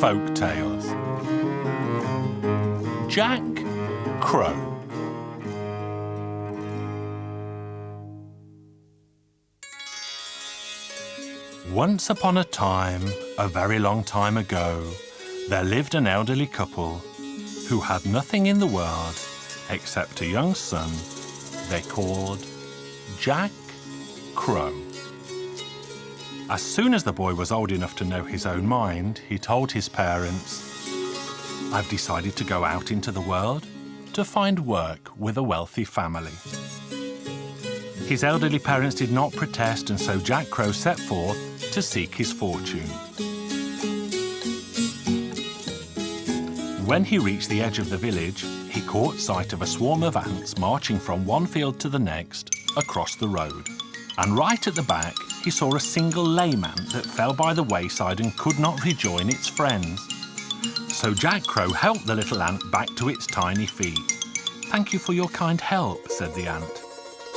Folk Tales. Jack Crow. Once upon a time, a very long time ago, there lived an elderly couple who had nothing in the world except a young son they called Jack Crow. As soon as the boy was old enough to know his own mind, he told his parents, "I've decided to go out into the world to find work with a wealthy family." His elderly parents did not protest, and so Jack Crow set forth to seek his fortune. When he reached the edge of the village, he caught sight of a swarm of ants marching from one field to the next across the road. And right at the back, he saw a single lame ant that fell by the wayside and could not rejoin its friends. So Jack Crow helped the little ant back to its tiny feet. "Thank you for your kind help," said the ant.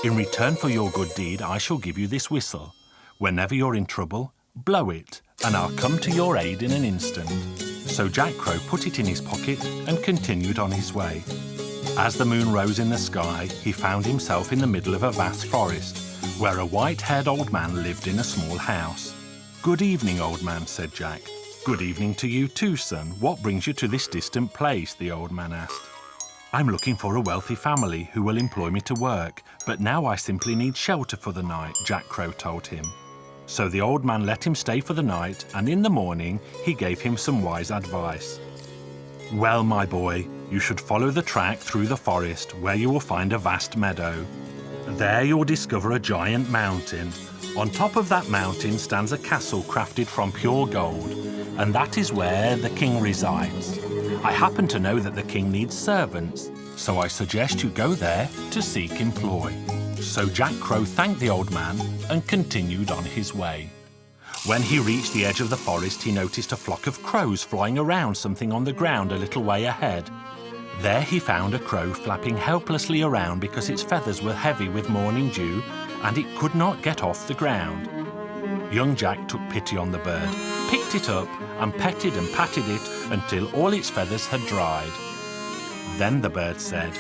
"In return for your good deed, I shall give you this whistle. Whenever you're in trouble, blow it, and I'll come to your aid in an instant." So Jack Crow put it in his pocket and continued on his way. As the moon rose in the sky, he found himself in the middle of a vast forest, where a white-haired old man lived in a small house. "Good evening, old man," said Jack. "Good evening to you too, son. What brings you to this distant place?" the old man asked. "I'm looking for a wealthy family who will employ me to work, but now I simply need shelter for the night," Jack Crow told him. So the old man let him stay for the night, and in the morning he gave him some wise advice. "Well, my boy, you should follow the track through the forest, where you will find a vast meadow. There you will discover a giant mountain. On top of that mountain stands a castle crafted from pure gold, and that is where the king resides. I happen to know that the king needs servants, so I suggest you go there to seek employ." So Jack Crow thanked the old man and continued on his way. When he reached the edge of the forest, he noticed a flock of crows flying around something on the ground a little way ahead. There he found a crow flapping helplessly around because its feathers were heavy with morning dew and it could not get off the ground. Young Jack took pity on the bird, picked it up and petted and patted it until all its feathers had dried. Then the bird said,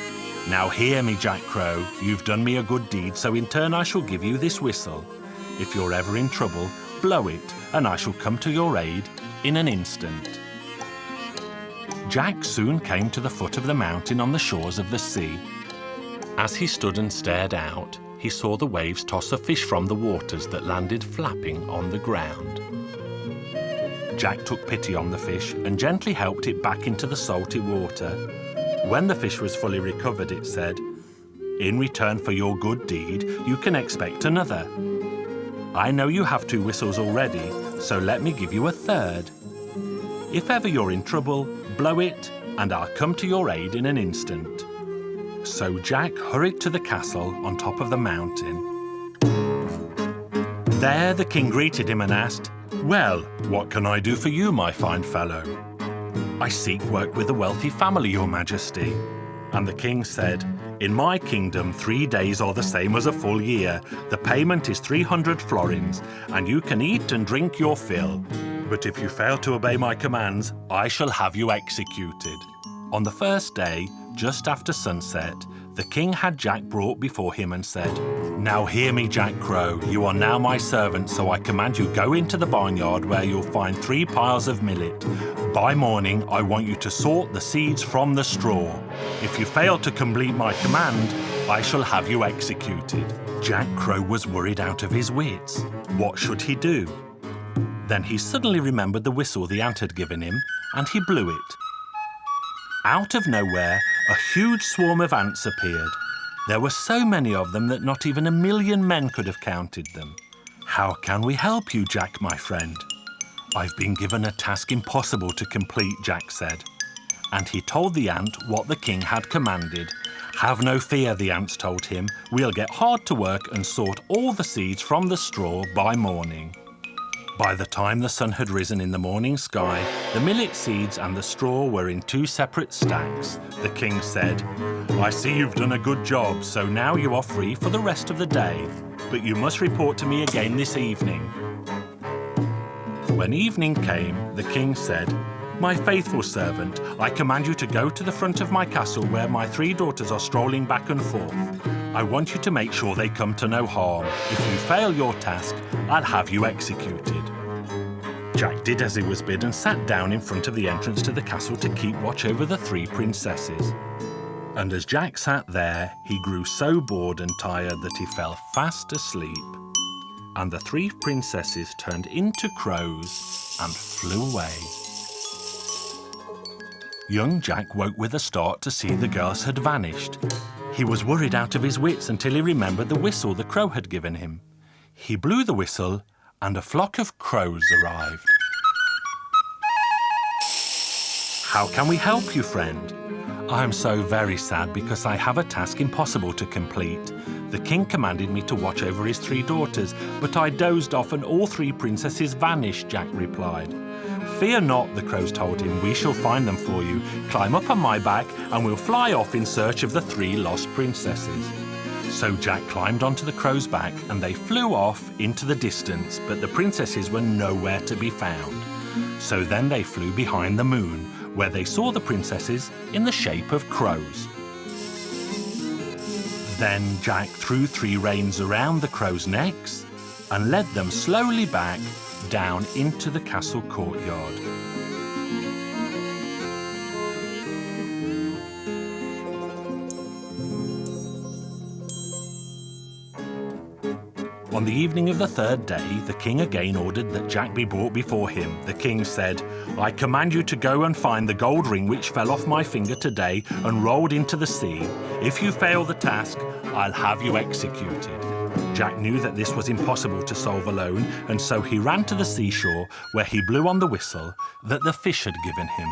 "Now hear me, Jack Crow. You've done me a good deed, so in turn I shall give you this whistle. If you're ever in trouble, blow it, and I shall come to your aid in an instant." Jack soon came to the foot of the mountain on the shores of the sea. As he stood and stared out, he saw the waves toss a fish from the waters that landed flapping on the ground. Jack took pity on the fish and gently helped it back into the salty water. When the fish was fully recovered, it said, "In return for your good deed, you can expect another. I know you have 2 whistles already, so let me give you a third. If ever you're in trouble, blow it, and I'll come to your aid in an instant." So Jack hurried to the castle on top of the mountain. There the king greeted him and asked, "Well, what can I do for you, my fine fellow?" "I seek work with a wealthy family, your majesty." And the king said, "In my kingdom, 3 days are the same as a full year. The payment is 300 florins, and you can eat and drink your fill. But if you fail to obey my commands, I shall have you executed." On the first day, just after sunset, the king had Jack brought before him and said, "Now hear me, Jack Crow. You are now my servant, so I command you go into the barnyard where you'll find 3 piles of millet. By morning, I want you to sort the seeds from the straw. If you fail to complete my command, I shall have you executed." Jack Crow was worried out of his wits. What should he do? Then he suddenly remembered the whistle the ant had given him, and he blew it. Out of nowhere, a huge swarm of ants appeared. There were so many of them that not even 1,000,000 men could have counted them. "How can we help you, Jack, my friend?" "I've been given a task impossible to complete," Jack said. And he told the ant what the king had commanded. "Have no fear," the ants told him. "We'll get hard to work and sort all the seeds from the straw by morning." By the time the sun had risen in the morning sky, the millet seeds and the straw were in 2 separate stacks. The king said, "I see you've done a good job, so now you are free for the rest of the day. But you must report to me again this evening." When evening came, the king said, My faithful servant, I command you to go to the front of my castle where my 3 daughters are strolling back and forth. I want you to make sure they come to no harm. If you fail your task, I'll have you executed." Jack did as he was bid and sat down in front of the entrance to the castle to keep watch over the 3 princesses. And as Jack sat there, he grew so bored and tired that he fell fast asleep. And the 3 princesses turned into crows and flew away. Young Jack woke with a start to see the girls had vanished. He was worried out of his wits until he remembered the whistle the crow had given him. He blew the whistle and a flock of crows arrived. "How can we help you, friend?" "I'm so very sad because I have a task impossible to complete. The king commanded me to watch over his 3 daughters, but I dozed off and all 3 princesses vanished," Jack replied. "Fear not," the crows told him, "we shall find them for you. Climb up on my back and we'll fly off in search of the 3 lost princesses." So Jack climbed onto the crow's back and they flew off into the distance, but the princesses were nowhere to be found. So then they flew behind the moon, where they saw the princesses in the shape of crows. Then Jack threw 3 reins around the crows' necks and led them slowly back down into the castle courtyard. On the evening of the 3rd day, the king again ordered that Jack be brought before him. The king said, "I command you to go and find the gold ring which fell off my finger today and rolled into the sea. If you fail the task, I'll have you executed." Jack knew that this was impossible to solve alone, and so he ran to the seashore where he blew on the whistle that the fish had given him.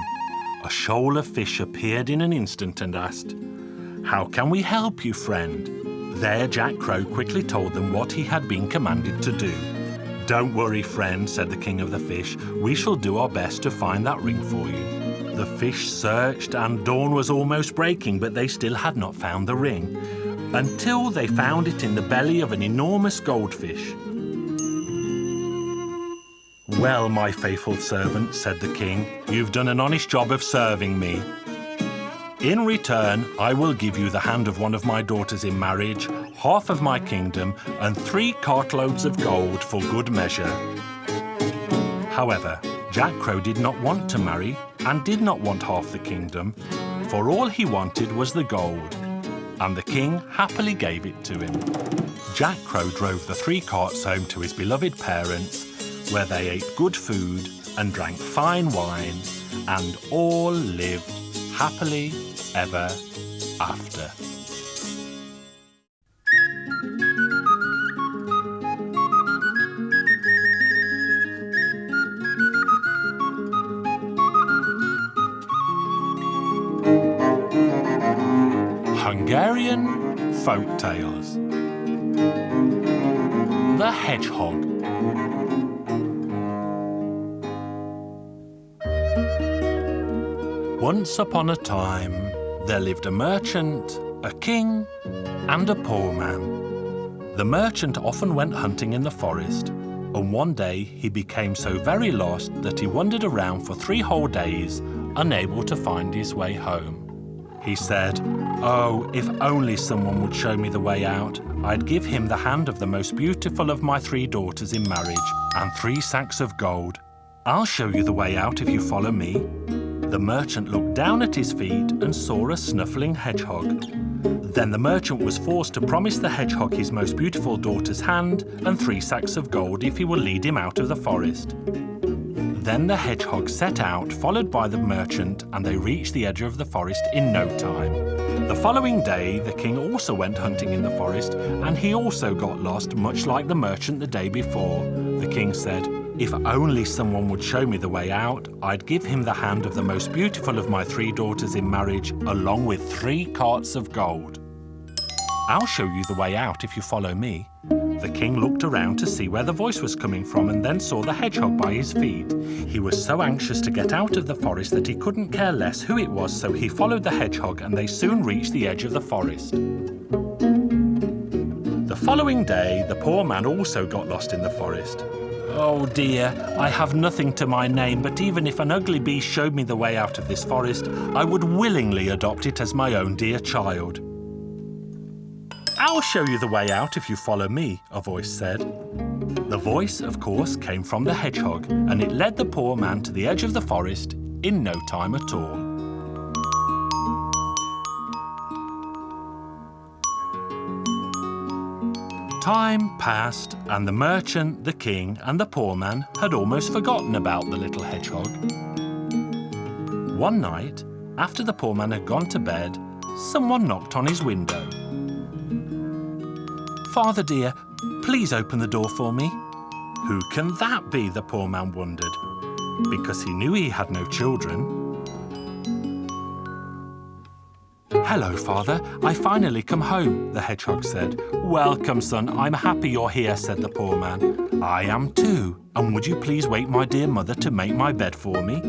A shoal of fish appeared in an instant and asked, "How can we help you, friend?" There Jack Crow quickly told them what he had been commanded to do. "Don't worry, friend," said the king of the fish. "We shall do our best to find that ring for you." The fish searched and dawn was almost breaking, but they still had not found the ring, until they found it in the belly of an enormous goldfish. "Well, my faithful servant," said the king, "you've done an honest job of serving me. In return, I will give you the hand of one of my daughters in marriage, half of my kingdom, and 3 cartloads of gold for good measure." However, Jack Crow did not want to marry and did not want half the kingdom, for all he wanted was the gold, and the king happily gave it to him. Jack Crow drove the 3 carts home to his beloved parents, where they ate good food and drank fine wine, and all lived happily ever after. Hungarian Folk Tales. The Hedgehog. Once upon a time, there lived a merchant, a king, and a poor man. The merchant often went hunting in the forest, and one day he became so very lost that he wandered around for 3 whole days, unable to find his way home. He said, "Oh, if only someone would show me the way out, I'd give him the hand of the most beautiful of my 3 daughters in marriage and 3 sacks of gold. I'll show you the way out if you follow me." The merchant looked down at his feet and saw a snuffling hedgehog. Then the merchant was forced to promise the hedgehog his most beautiful daughter's hand and 3 sacks of gold if he will lead him out of the forest. Then the hedgehog set out, followed by the merchant, and they reached the edge of the forest in no time. The following day, the king also went hunting in the forest, and he also got lost, much like the merchant the day before. The king said, "If only someone would show me the way out, I'd give him the hand of the most beautiful of my 3 daughters in marriage, along with 3 carts of gold." "I'll show you the way out if you follow me." The king looked around to see where the voice was coming from and then saw the hedgehog by his feet. He was so anxious to get out of the forest that he couldn't care less who it was, so he followed the hedgehog and they soon reached the edge of the forest. The following day, the poor man also got lost in the forest. "Oh dear, I have nothing to my name, but even if an ugly beast showed me the way out of this forest, I would willingly adopt it as my own dear child." "I'll show you the way out if you follow me," a voice said. The voice, of course, came from the hedgehog, and it led the poor man to the edge of the forest in no time at all. Time passed, and the merchant, the king, and the poor man had almost forgotten about the little hedgehog. One night, after the poor man had gone to bed, someone knocked on his window. "Father dear, please open the door for me." Who can that be, the poor man wondered, because he knew he had no children. "Hello, Father. I finally come home," the hedgehog said. "Welcome, son. I'm happy you're here," said the poor man. "I am too. And would you please wake my dear mother to make my bed for me?"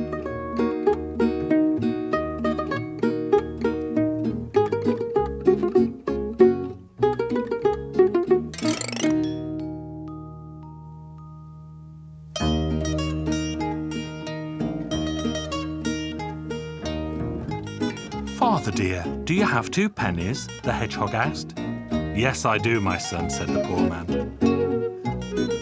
"Father dear, do you have 2 pennies?" the hedgehog asked. "Yes, I do, my son," said the poor man.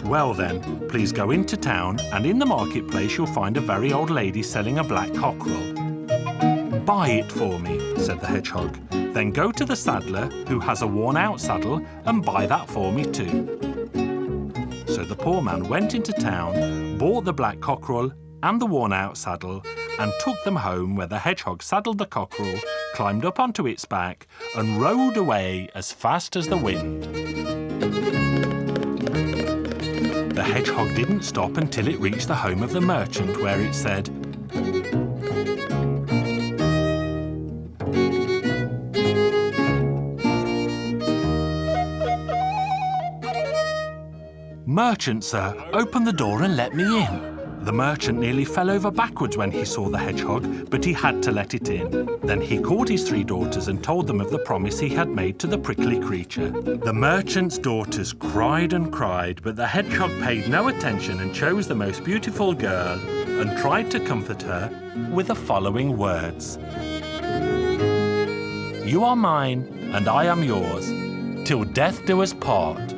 "Well then, please go into town, and in the marketplace you'll find a very old lady selling a black cockerel." "Buy it for me," said the hedgehog. "Then go to the saddler, who has a worn-out saddle, and buy that for me too." So the poor man went into town, bought the black cockerel and the worn-out saddle, and took them home, where the hedgehog saddled the cockerel, climbed up onto its back, and rode away as fast as the wind. The hedgehog didn't stop until it reached the home of the merchant, where it said, "Merchant, sir, open the door and let me in." The merchant nearly fell over backwards when he saw the hedgehog, but he had to let it in. Then he called his 3 daughters and told them of the promise he had made to the prickly creature. The merchant's daughters cried and cried, but the hedgehog paid no attention and chose the most beautiful girl and tried to comfort her with the following words: "You are mine, and I am yours, till death do us part."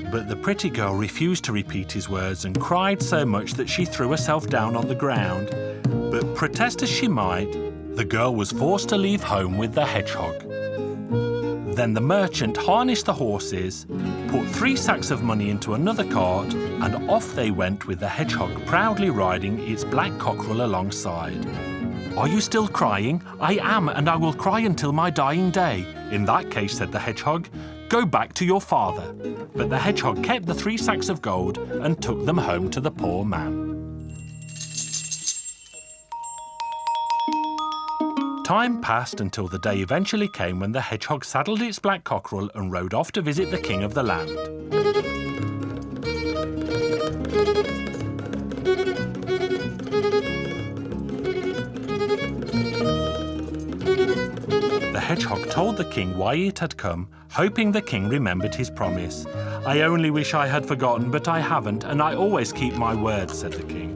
But the pretty girl refused to repeat his words and cried so much that she threw herself down on the ground. But protest as she might, the girl was forced to leave home with the hedgehog. Then the merchant harnessed the horses, put 3 sacks of money into another cart, and off they went with the hedgehog proudly riding its black cockerel alongside. "Are you still crying? I am, and I will cry until my dying day." "In that case," said the hedgehog, "go back to your father." But the hedgehog kept the 3 sacks of gold and took them home to the poor man. Time passed until the day eventually came when the hedgehog saddled its black cockerel and rode off to visit the king of the land. The hedgehog told the king why it had come, hoping the king remembered his promise. "I only wish I had forgotten, but I haven't, and I always keep my word," said the king.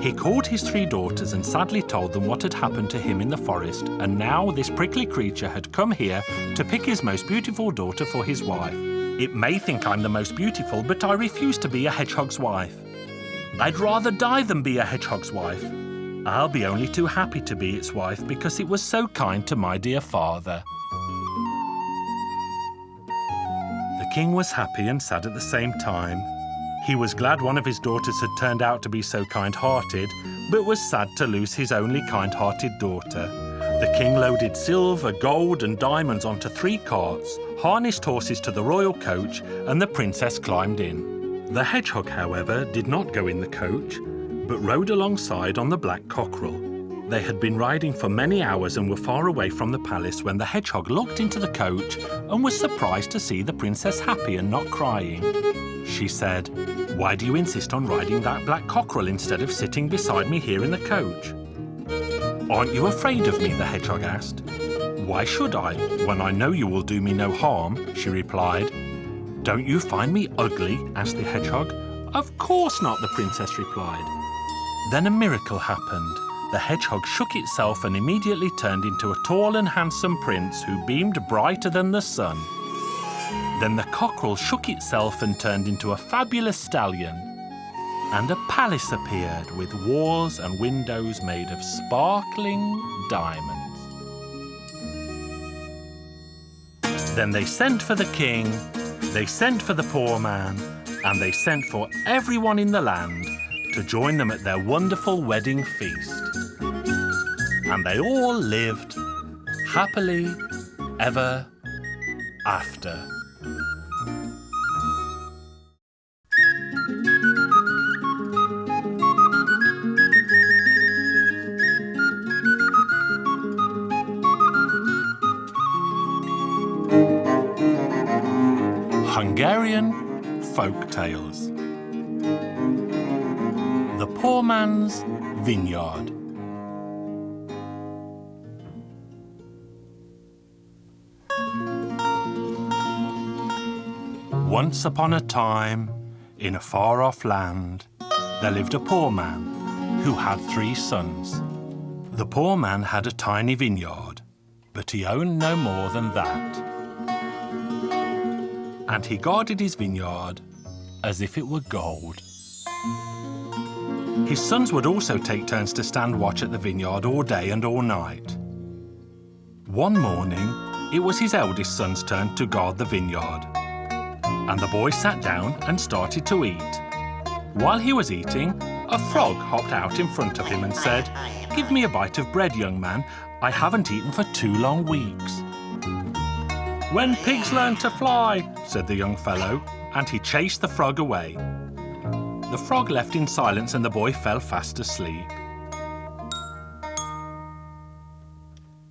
He called his 3 daughters and sadly told them what had happened to him in the forest, and now this prickly creature had come here to pick his most beautiful daughter for his wife. "It may think I'm the most beautiful, but I refuse to be a hedgehog's wife. I'd rather die than be a hedgehog's wife. I'll be only too happy to be its wife because it was so kind to my dear father." The king was happy and sad at the same time. He was glad one of his daughters had turned out to be so kind-hearted, but was sad to lose his only kind-hearted daughter. The king loaded silver, gold and diamonds onto 3 carts, harnessed horses to the royal coach, and the princess climbed in. The hedgehog, however, did not go in the coach, but rode alongside on the black cockerel. They had been riding for many hours and were far away from the palace when the hedgehog looked into the coach and was surprised to see the princess happy and not crying. She said, "Why do you insist on riding that black cockerel instead of sitting beside me here in the coach?" "Aren't you afraid of me?" the hedgehog asked. "Why should I, when I know you will do me no harm?" she replied. "Don't you find me ugly?" asked the hedgehog. "Of course not," the princess replied. Then a miracle happened. The hedgehog shook itself and immediately turned into a tall and handsome prince who beamed brighter than the sun. Then the cockerel shook itself and turned into a fabulous stallion. And a palace appeared with walls and windows made of sparkling diamonds. Then they sent for the king, they sent for the poor man, and they sent for everyone in the land to join them at their wonderful wedding feast. And they all lived happily ever after. Hungarian Folk Tales. The Poor Man's Vineyard. Once upon a time, in a far-off land, there lived a poor man who had 3 sons. The poor man had a tiny vineyard, but he owned no more than that. And he guarded his vineyard as if it were gold. His sons would also take turns to stand watch at the vineyard all day and all night. One morning, it was his eldest son's turn to guard the vineyard. And the boy sat down and started to eat. While he was eating, a frog hopped out in front of him and said, "Give me a bite of bread, young man. I haven't eaten for 2 long weeks." "When pigs learn to fly," said the young fellow, and he chased the frog away. The frog left in silence and the boy fell fast asleep.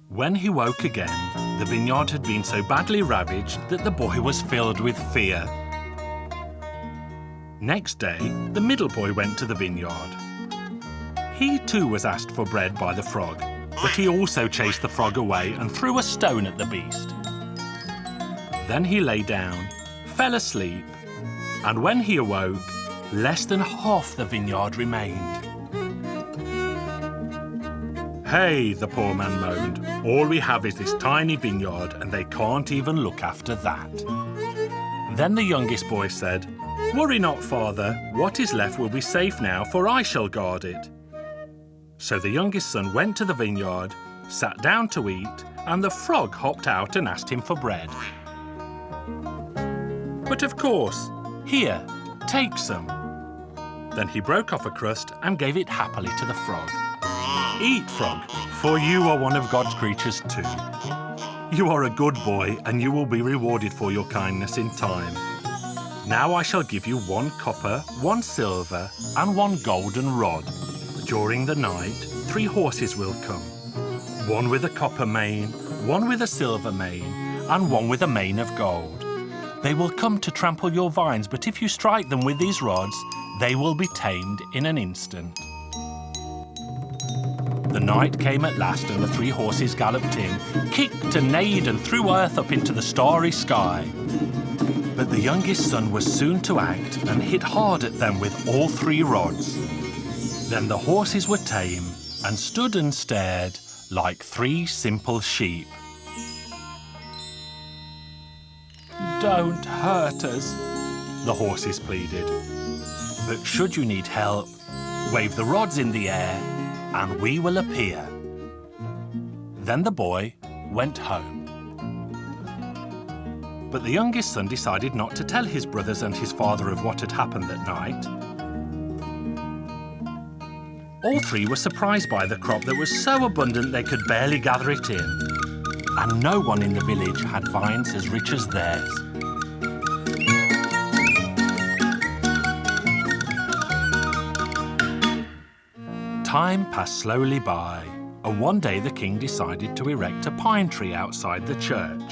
When he woke again, the vineyard had been so badly ravaged that the boy was filled with fear. Next day, the middle boy went to the vineyard. He too was asked for bread by the frog, but he also chased the frog away and threw a stone at the beast. Then he lay down, fell asleep, and when he awoke, less than half the vineyard remained. "Hey," the poor man moaned, "all we have is this tiny vineyard and they can't even look after that." Then the youngest boy said, "Worry not, father, what is left will be safe now, for I shall guard it." So the youngest son went to the vineyard, sat down to eat, and the frog hopped out and asked him for bread. "But of course, here, take some." Then he broke off a crust and gave it happily to the frog. "Eat, frog, for you are one of God's creatures too. You are a good boy and you will be rewarded for your kindness in time. Now I shall give you 1 copper, 1 silver and 1 golden rod. During the night, 3 horses will come. 1 with a copper mane, 1 with a silver mane, and 1 with a mane of gold. They will come to trample your vines, but if you strike them with these rods, they will be tamed in an instant." The night came at last and the 3 horses galloped in, kicked and neighed and threw earth up into the starry sky. But the youngest son was soon to act and hit hard at them with all 3 rods. Then the horses were tame and stood and stared like 3 simple sheep. "Don't hurt us," the horses pleaded. "But should you need help, wave the rods in the air and we will appear." Then the boy went home. But the youngest son decided not to tell his brothers and his father of what had happened that night. All 3 were surprised by the crop that was so abundant they could barely gather it in. And no one in the village had vines as rich as theirs. Time passed slowly by, and one day the king decided to erect a pine tree outside the church.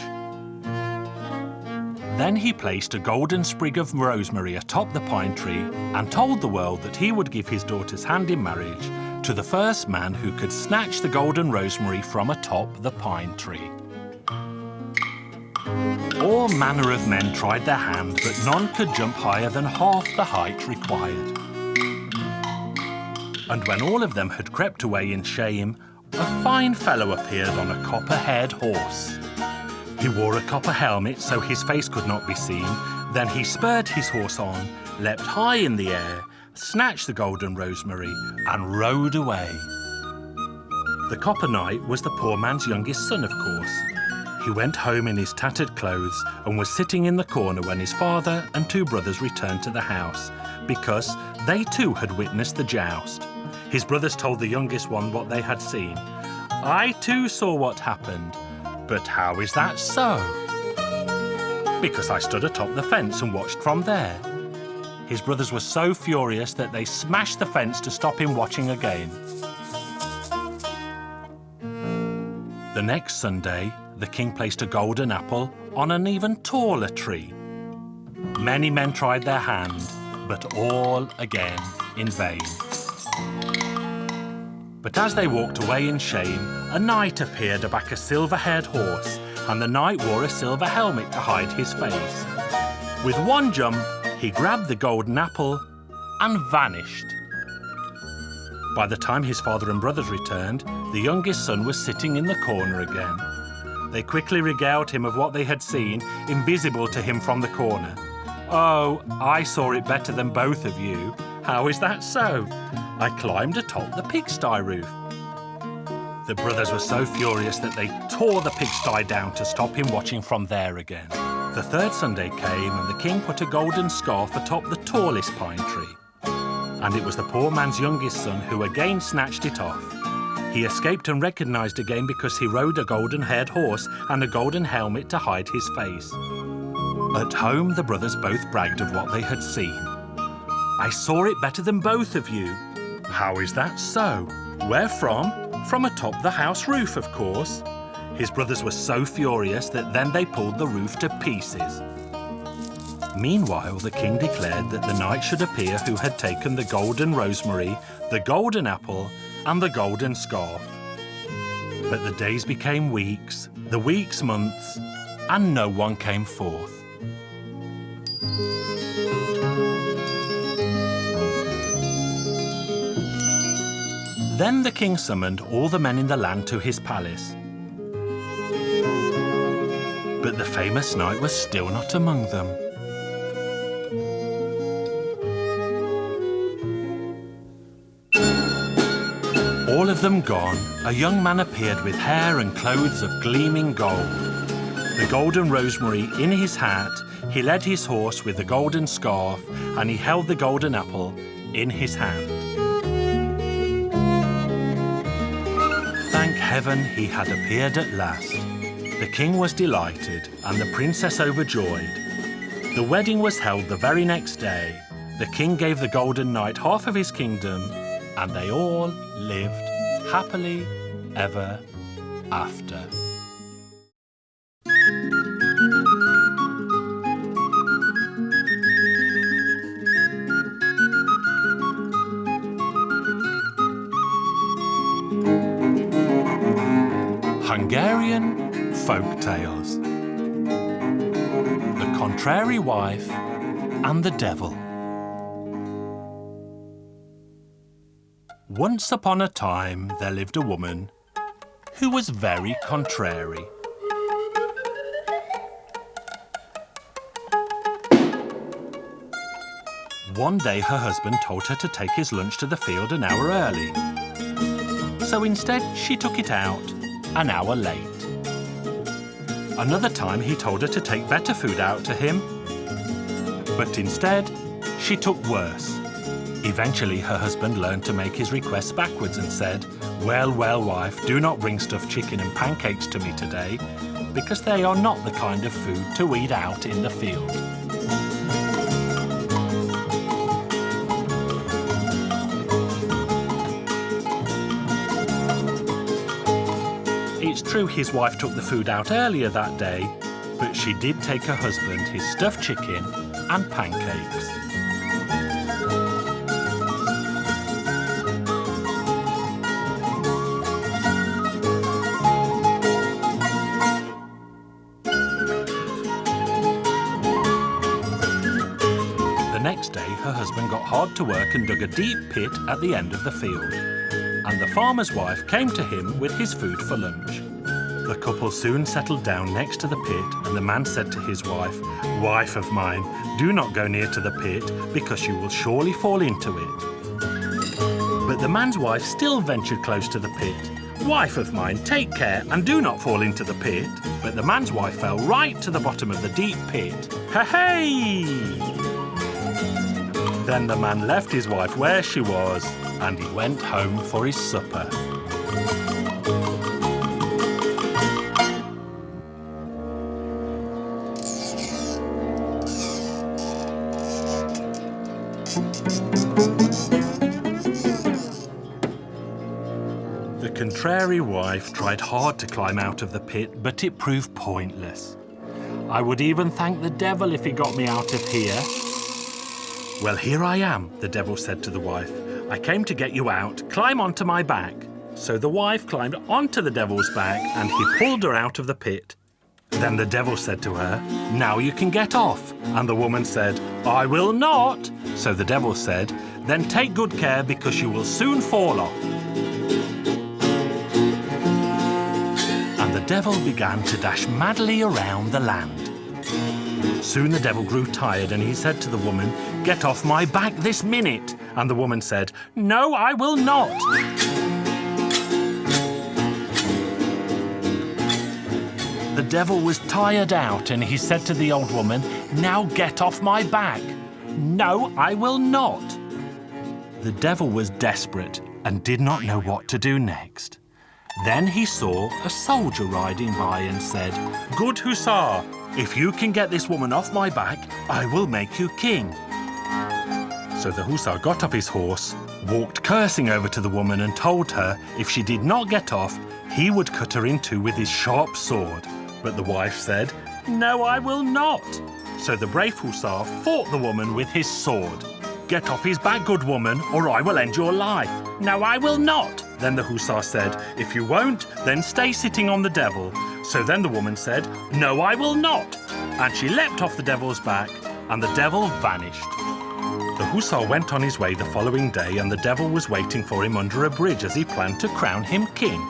Then he placed a golden sprig of rosemary atop the pine tree and told the world that he would give his daughter's hand in marriage to the first man who could snatch the golden rosemary from atop the pine tree. All manner of men tried their hand, but none could jump higher than half the height required. And when all of them had crept away in shame, a fine fellow appeared on a copper-haired horse. He wore a copper helmet so his face could not be seen. Then he spurred his horse on, leapt high in the air, snatched the golden rosemary and rode away. The copper knight was the poor man's youngest son, of course. He went home in his tattered clothes and was sitting in the corner when his father and two brothers returned to the house, because they too had witnessed the joust. His brothers told the youngest one what they had seen. "I too saw what happened. But how is that so?" "Because I stood atop the fence and watched from there." His brothers were so furious that they smashed the fence to stop him watching again. The next Sunday, the king placed a golden apple on an even taller tree. Many men tried their hand, but all again in vain. But as they walked away in shame, a knight appeared aback a silver-haired horse, and the knight wore a silver helmet to hide his face. With one jump, he grabbed the golden apple and vanished. By the time his father and brothers returned, the youngest son was sitting in the corner again. They quickly regaled him of what they had seen, invisible to him from the corner. "Oh, I saw it better than both of you. How is that so? I climbed atop the pigsty roof." The brothers were so furious that they tore the pigsty down to stop him watching from there again. The third Sunday came, and the king put a golden scarf atop the tallest pine tree. And it was the poor man's youngest son who again snatched it off. He escaped and recognised again because he rode a golden-haired horse and a golden helmet to hide his face. At home, the brothers both bragged of what they had seen. "I saw it better than both of you." "How is that so?" "Where from?" "From atop the house roof, of course." His brothers were so furious that then they pulled the roof to pieces. Meanwhile, the king declared that the knight should appear who had taken the golden rosemary, the golden apple, and the golden scarf. But the days became weeks, the weeks months, and no one came forth. Then the king summoned all the men in the land to his palace. But the famous knight was still not among them. All of them gone, a young man appeared with hair and clothes of gleaming gold. The golden rosemary in his hat, he led his horse with the golden scarf, and he held the golden apple in his hand. Thank heaven he had appeared at last. The king was delighted, and the princess overjoyed. The wedding was held the very next day. The king gave the golden knight half of his kingdom, and they all lived happily ever after. Hungarian Folk Tales. The Contrary Wife and the Devil. Once upon a time there lived a woman who was very contrary. One day her husband told her to take his lunch to the field an hour early. So instead she took it out an hour late. Another time he told her to take better food out to him, but instead she took worse. Eventually her husband learned to make his requests backwards and said, well, wife, do not bring stuffed chicken and pancakes to me today, because they are not the kind of food to eat out in the field. It's true his wife took the food out earlier that day, but she did take her husband his stuffed chicken and pancakes. next day, her husband got hard to work and dug a deep pit at the end of the field. And the farmer's wife came to him with his food for lunch. The couple soon settled down next to the pit, and the man said to his wife, "Wife of mine, do not go near to the pit, because you will surely fall into it." But the man's wife still ventured close to the pit. "Wife of mine, take care and do not fall into the pit." But the man's wife fell right to the bottom of the deep pit. Hey! Then the man left his wife where she was, and he went home for his supper. The contrary wife tried hard to climb out of the pit, but it proved pointless. "I would even thank the devil if he got me out of here." "Well, here I am," the devil said to the wife. "I came to get you out. Climb onto my back." So the wife climbed onto the devil's back, and he pulled her out of the pit. Then the devil said to her, "Now you can get off." And the woman said, "I will not." So the devil said, "Then take good care, because you will soon fall off." And the devil began to dash madly around the land. Soon the devil grew tired, and he said to the woman, "Get off my back this minute." And the woman said, "No, I will not." The devil was tired out, and he said to the old woman, "Now get off my back." "No, I will not." The devil was desperate and did not know what to do next. Then he saw a soldier riding by and said, "Good hussar, if you can get this woman off my back, I will make you king." So the hussar got off his horse, walked cursing over to the woman and told her if she did not get off, he would cut her in two with his sharp sword. But the wife said, "No, I will not." So the brave hussar fought the woman with his sword. "Get off his back, good woman, or I will end your life." "No, I will not." Then the hussar said, "If you won't, then stay sitting on the devil." So then the woman said, "No, I will not." And she leapt off the devil's back, and the devil vanished. The hussar went on his way the following day, and the devil was waiting for him under a bridge as he planned to crown him king.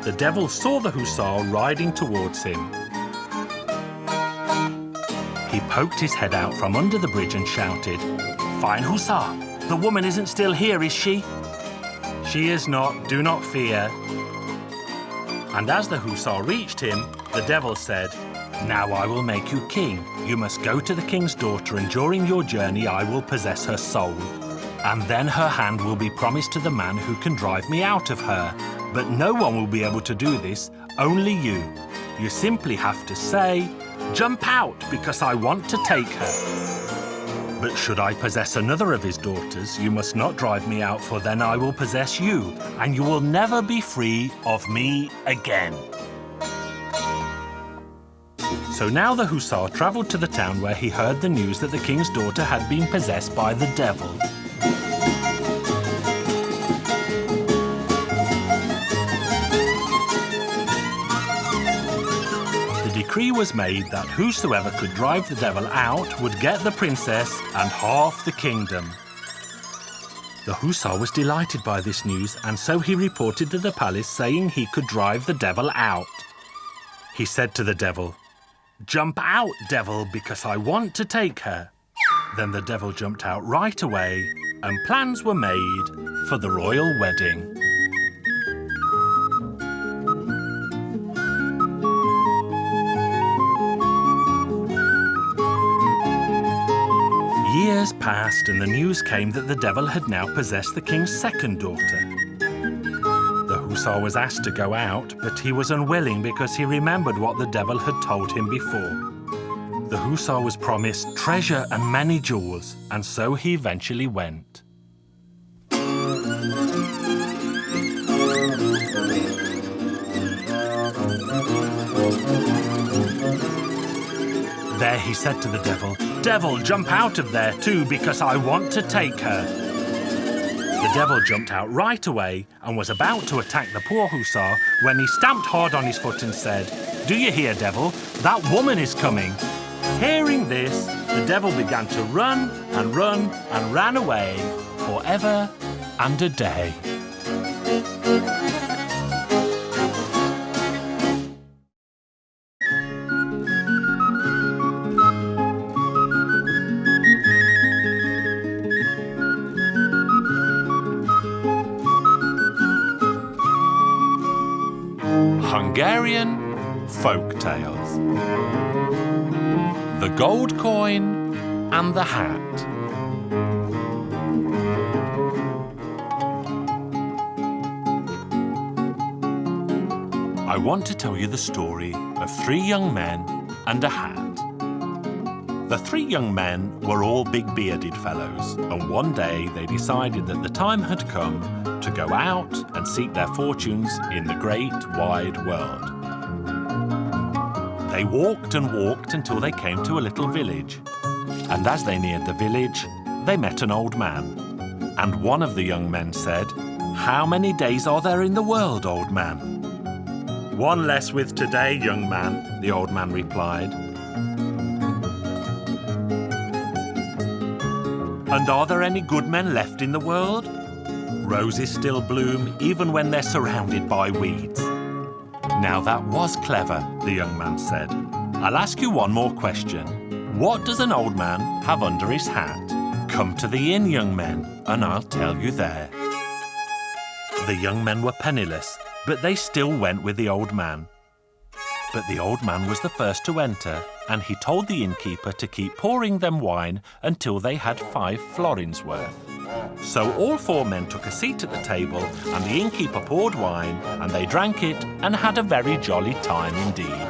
The devil saw the hussar riding towards him. He poked his head out from under the bridge and shouted, "Fine hussar, the woman isn't still here, is she?" "She is not, do not fear." And as the hussar reached him, the devil said, "Now I will make you king. You must go to the king's daughter, and during your journey I will possess her soul. And then her hand will be promised to the man who can drive me out of her. But no one will be able to do this, only you. You simply have to say, 'Jump out, because I want to take her.' But should I possess another of his daughters, you must not drive me out, for then I will possess you, and you will never be free of me again." So now the hussar travelled to the town where he heard the news that the king's daughter had been possessed by the devil. The decree was made that whosoever could drive the devil out would get the princess and half the kingdom. The hussar was delighted by this news, and so he reported to the palace saying he could drive the devil out. He said to the devil, "Jump out, devil, because I want to take her." Then the devil jumped out right away, and plans were made for the royal wedding. Years passed, and the news came that the devil had now possessed the king's second daughter. The hussar was asked to go out, but he was unwilling because he remembered what the devil had told him before. The hussar was promised treasure and many jewels, and so he eventually went. There he said to the devil, "Devil, jump out of there too, because I want to take her." The devil jumped out right away and was about to attack the poor hussar when he stamped hard on his foot and said, "Do you hear, devil? That woman is coming." Hearing this, the devil began to run and run and ran away forever and a day. Hungarian Folk Tales. The Gold Coin and the Hat. I want to tell you the story of 3 young men and a hat. The 3 young men were all big-bearded fellows, and one day they decided that the time had come to go out and seek their fortunes in the great wide world. They walked and walked until they came to a little village, and as they neared the village, they met an old man. And one of the young men said, "How many days are there in the world, old man?" "One less with today, young man," the old man replied. "And are there any good men left in the world?" "Roses still bloom even when they're surrounded by weeds." "Now that was clever," the young man said. "I'll ask you one more question. What does an old man have under his hat? Come to the inn, young men, and I'll tell you there." The young men were penniless, but they still went with the old man. But the old man was the first to enter, and he told the innkeeper to keep pouring them wine until they had 5 florins worth. So all 4 men took a seat at the table, and the innkeeper poured wine, and they drank it and had a very jolly time indeed.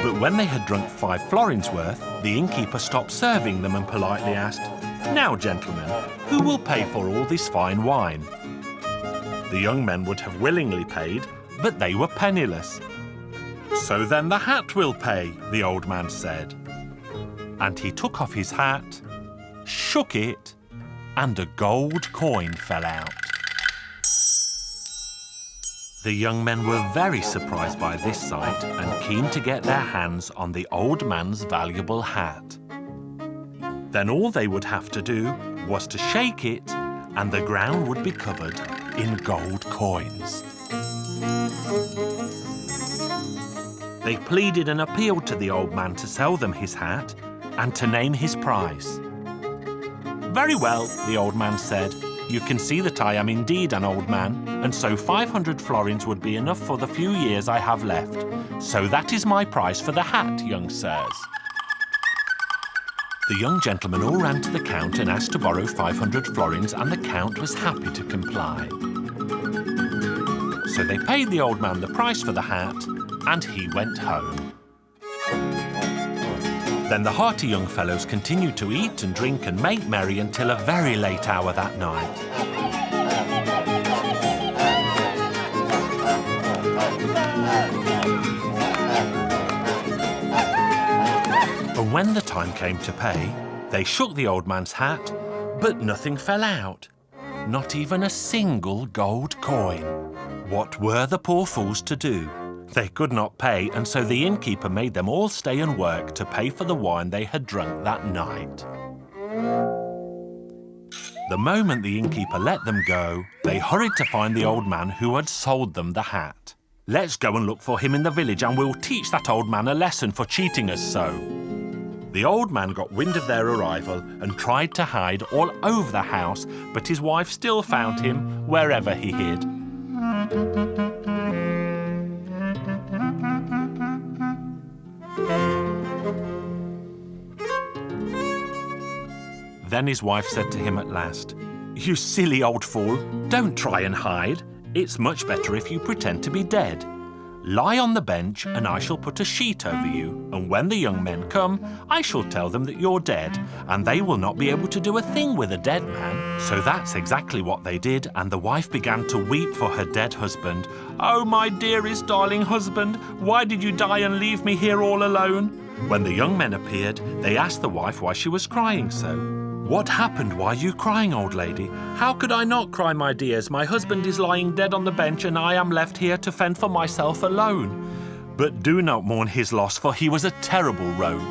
But when they had drunk 5 florins worth, the innkeeper stopped serving them and politely asked, "Now, gentlemen, who will pay for all this fine wine?" The young men would have willingly paid, but they were penniless. "So then the hat will pay," the old man said. And he took off his hat, shook it, and a gold coin fell out. The young men were very surprised by this sight and keen to get their hands on the old man's valuable hat. Then all they would have to do was to shake it, and the ground would be covered in gold coins. They pleaded and appealed to the old man to sell them his hat and to name his price. "Very well," the old man said. "You can see that I am indeed an old man, and so 500 florins would be enough for the few years I have left. So that is my price for the hat, young sirs." The young gentlemen all ran to the count and asked to borrow 500 florins, and the count was happy to comply. So they paid the old man the price for the hat, and he went home. Then the hearty young fellows continued to eat and drink and make merry until a very late hour that night. And when the time came to pay, they shook the old man's hat, but nothing fell out. Not even a single gold coin. What were the poor fools to do? They could not pay, and so the innkeeper made them all stay and work to pay for the wine they had drunk that night. The moment the innkeeper let them go, they hurried to find the old man who had sold them the hat. "Let's go and look for him in the village, and we'll teach that old man a lesson for cheating us so." The old man got wind of their arrival and tried to hide all over the house, but his wife still found him wherever he hid. Then his wife said to him at last, "You silly old fool, don't try and hide. It's much better if you pretend to be dead. Lie on the bench and I shall put a sheet over you, and when the young men come, I shall tell them that you're dead, and they will not be able to do a thing with a dead man." So that's exactly what they did, and the wife began to weep for her dead husband. "Oh, my dearest darling husband, why did you die and leave me here all alone?" When the young men appeared, they asked the wife why she was crying so. What happened? Why are you crying, old lady? How could I not cry, my dears? My husband is lying dead on the bench and I am left here to fend for myself alone. But do not mourn his loss, for he was a terrible rogue.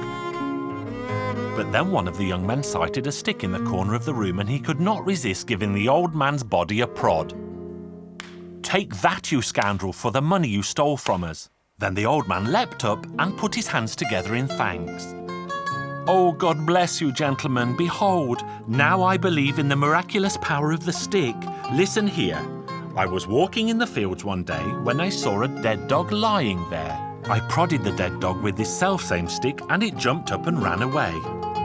But then one of the young men sighted a stick in the corner of the room and he could not resist giving the old man's body a prod. Take that, you scoundrel, for the money you stole from us. Then the old man leapt up and put his hands together in thanks. Oh, God bless you, gentlemen. Behold, now I believe in the miraculous power of the stick. Listen here. I was walking in the fields one day when I saw a dead dog lying there. I prodded the dead dog with this selfsame stick and it jumped up and ran away.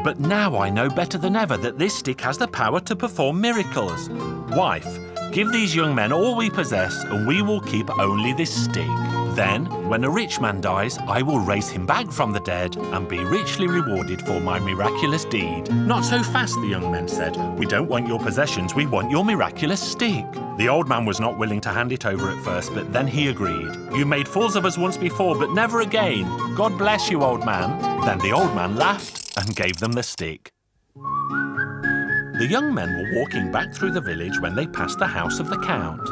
But now I know better than ever that this stick has the power to perform miracles. Wife, give these young men all we possess and we will keep only this stick. Then, when a rich man dies, I will raise him back from the dead and be richly rewarded for my miraculous deed. Not so fast, the young men said. We don't want your possessions, we want your miraculous stick. The old man was not willing to hand it over at first, but then he agreed. You made fools of us once before, but never again. God bless you, old man. Then the old man laughed and gave them the stick. The young men were walking back through the village when they passed the house of the Count.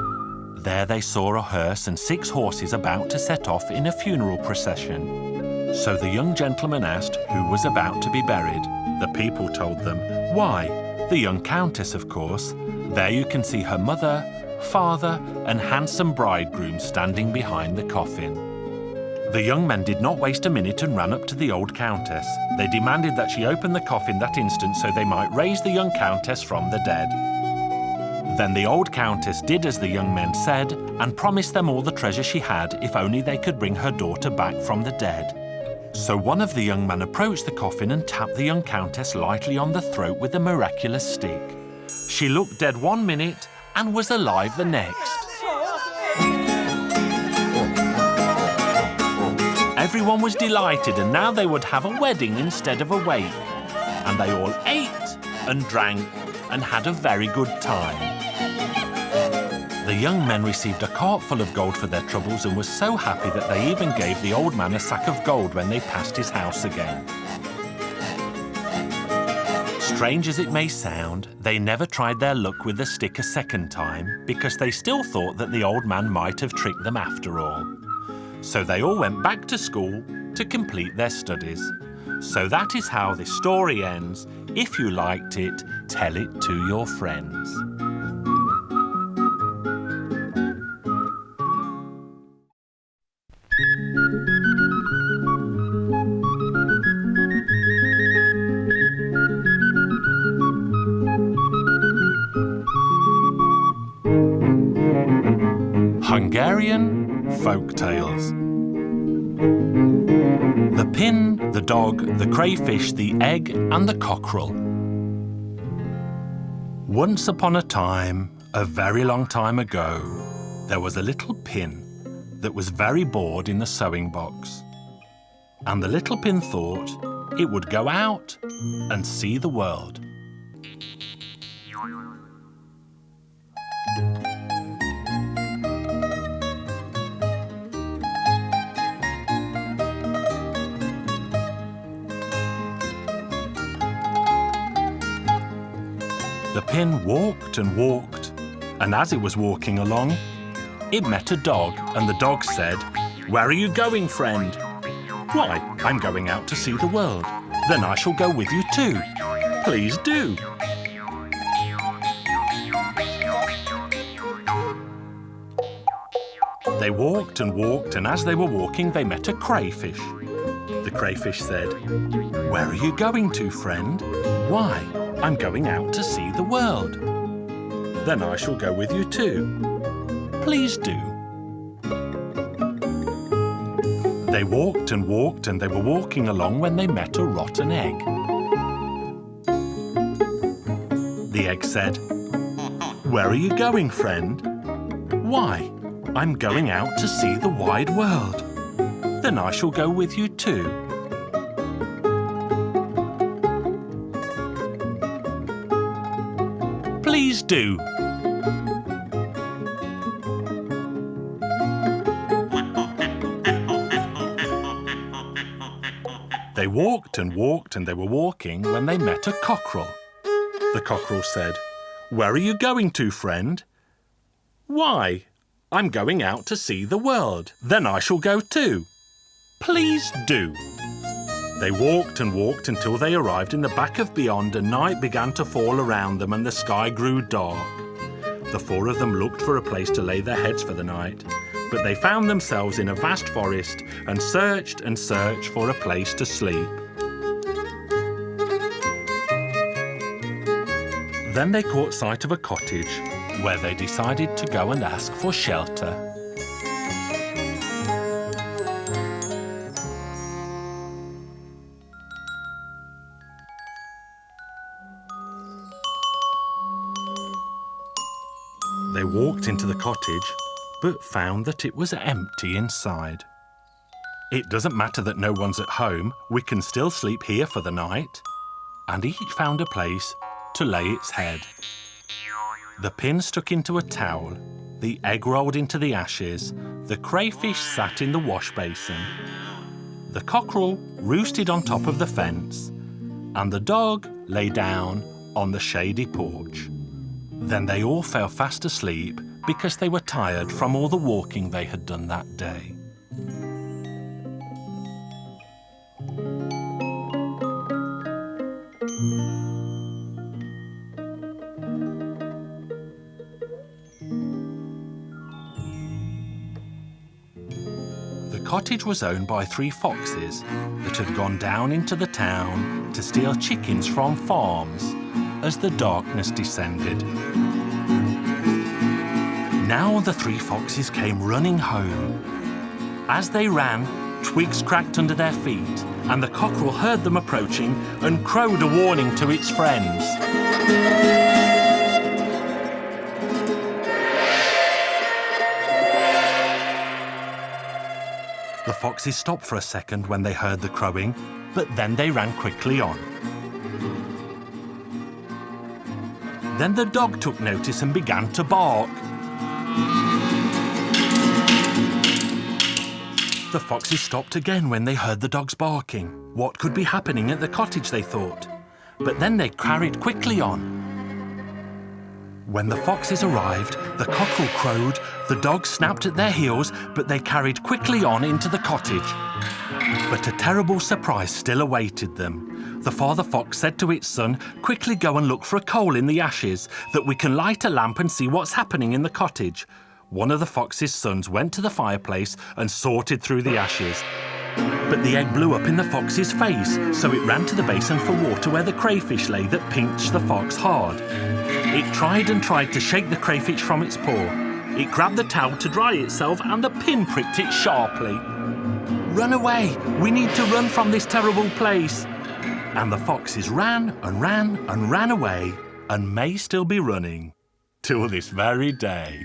There they saw a hearse and 6 horses about to set off in a funeral procession. So the young gentleman asked who was about to be buried. The people told them, why, the young countess, of course. There you can see her mother, father, and handsome bridegroom standing behind the coffin. The young men did not waste a minute and ran up to the old countess. They demanded that she open the coffin that instant so they might raise the young countess from the dead. Then the old countess did as the young men said and promised them all the treasure she had if only they could bring her daughter back from the dead. So one of the young men approached the coffin and tapped the young countess lightly on the throat with a miraculous stick. She looked dead 1 minute and was alive the next. Everyone was delighted and now they would have a wedding instead of a wake. And they all ate and drank and had a very good time. The young men received a cart full of gold for their troubles and were so happy that they even gave the old man a sack of gold when they passed his house again. Strange as it may sound, they never tried their luck with the stick a second time because they still thought that the old man might have tricked them after all. So they all went back to school to complete their studies. So that is how this story ends. If you liked it, tell it to your friends. Hungarian Folk Tales. The pin, the dog, the crayfish, the egg, and the cockerel. Once upon a time, a very long time ago, there was a little pin that was very bored in the sewing box. And the little pin thought it would go out and see the world. The pin walked and walked, and as it was walking along, it met a dog, and the dog said, "Where are you going, friend?" "Why, I'm going out to see the world." "Then I shall go with you too." "Please do." They walked and walked, and as they were walking, they met a crayfish. The crayfish said, "Where are you going to, friend?" "Why, I'm going out to see the world." "Then I shall go with you too." "Please do." They walked and walked, and they were walking along when they met a rotten egg. The egg said, "Where are you going, friend?" "Why, I'm going out to see the wide world." "Then I shall go with you too." "Please do." They walked and walked, and they were walking when they met a cockerel. the cockerel said. "Where are you going to, friend?" "Why, I'm going out to see the world. Then I shall go too." "Please do." They walked and walked until they arrived in the back of beyond, and night began to fall around them and the sky grew dark. The four of them looked for a place to lay their heads for the night, but they found themselves in a vast forest and searched for a place to sleep. Then they caught sight of a cottage where they decided to go and ask for shelter. They walked into the cottage, but found that it was empty inside. "It doesn't matter that no one's at home, we can still sleep here for the night." And each found a place to lay its head. The pin stuck into a towel, the egg rolled into the ashes, the crayfish sat in the wash basin, the cockerel roosted on top of the fence, and the dog lay down on the shady porch. Then they all fell fast asleep because they were tired from all the walking they had done that day. The cottage was owned by 3 foxes that had gone down into the town to steal chickens from farms as the darkness descended. Now the 3 foxes came running home. As they ran, twigs cracked under their feet, and the cockerel heard them approaching and crowed a warning to its friends. The foxes stopped for a second when they heard the crowing, but then they ran quickly on. Then the dog took notice and began to bark. The foxes stopped again when they heard the dogs barking. What could be happening at the cottage, they thought. But then they carried quickly on. When the foxes arrived, the cockerel crowed, the dogs snapped at their heels, but they carried quickly on into the cottage. But a terrible surprise still awaited them. The father fox said to its son, "Quickly go and look for a coal in the ashes, that we can light a lamp and see what's happening in the cottage." One of the fox's sons went to the fireplace and sorted through the ashes. But the egg blew up in the fox's face, so it ran to the basin for water where the crayfish lay that pinched the fox hard. It tried and tried to shake the crayfish from its paw. It grabbed the towel to dry itself and the pin pricked it sharply. "Run away! We need to run from this terrible place!" And the foxes ran and ran and ran away, and may still be running till this very day.